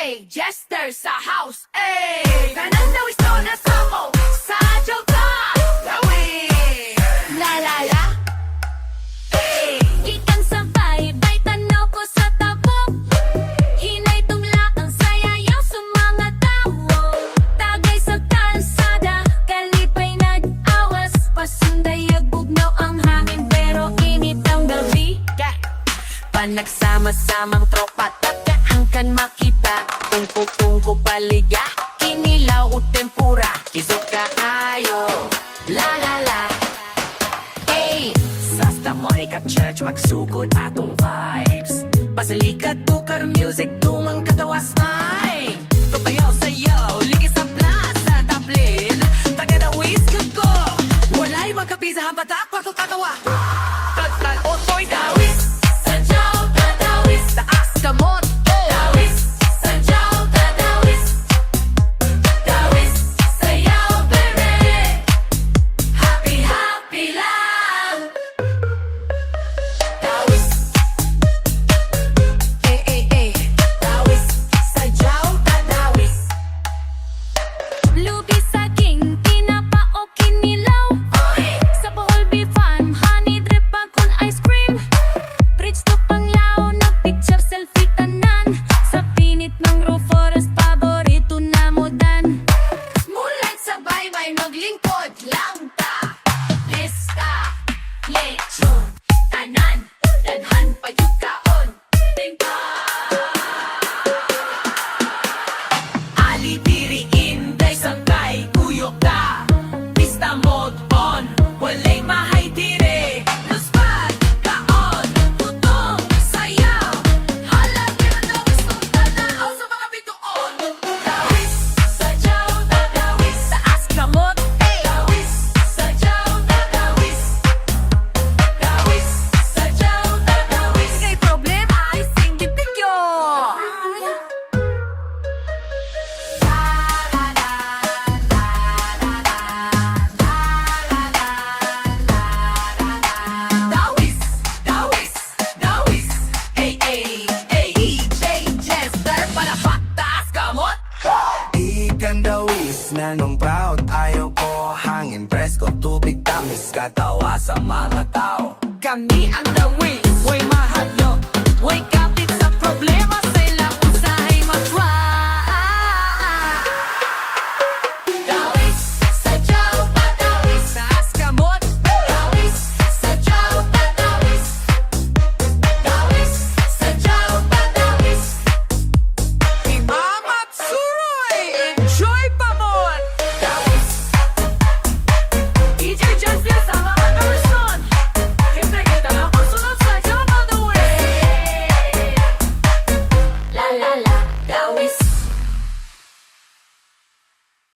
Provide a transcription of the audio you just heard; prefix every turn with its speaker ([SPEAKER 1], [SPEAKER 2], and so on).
[SPEAKER 1] DJ Jester sa house, ay kanang Dauis-to na samo, Sajaw ka, Dauis. La la la, ay
[SPEAKER 2] Ikan sa Baybay, tanaw ko sa tabok. Hinay tungla ang sayaw sa mga tawo. Tagay sa kalsada, kalipay nag-awas. Pasunday bugnaw ang hangin, pero init ang gabi.
[SPEAKER 1] panagsama-samang tropa, tagahangkan makita. Tungko-tungko paliga, kinilaw o tempura, kisok kaayo, la la la. Hey, Sasta Monica Church, magsugod atong vibes. Pasalikat tukar music, tumang katawas ay. Tupayaw sayaw, ligi sa plaza, tablin. Taga-Dauis ka ko, walay magkapisa habatak, patutatawa. Tatal o toy Dauis, Sajaw ka Dauis, taas kamot, Dauis, Sajaw ka Dauis, Dauis, sayaw bere, happy happy lang. Dauis, Dauis, Sajaw ka Dauis.
[SPEAKER 2] Lubi saging, tinapa o kinilaw. Sa Bohol Bee Farm, honey drip akong ice cream. Bridge to Panglao, nag-picture selfie tanan. Sa pinit ng roof forest, paborito na mo dan.
[SPEAKER 1] Mulat sa Baybay, maglingkod lang ta. Pista, lechon, tanan, danhan pa yung kaon. Tingka Ali diri inday sangkay, kuyok ta. Pista mode on, walay mahay dire. Luspad, kaon, tutong, sayaw. Hala, kira na gusto tanaw sa mga bituon. Dauis, Sajaw na Dauis, taas kamot, Dauis, Sajaw na Dauis, Dauis, Sajaw na Dauis. Kay problema ay singgit-tigyo. Dauis, Dauis, Dauis, ay, DJ Jester, palapak, taas kamot.
[SPEAKER 3] Ikan Dauis, nanong proud. Ayaw ko hangin presko, tubig tamis, katawa sa mga tao.
[SPEAKER 1] Kami ang Dauis,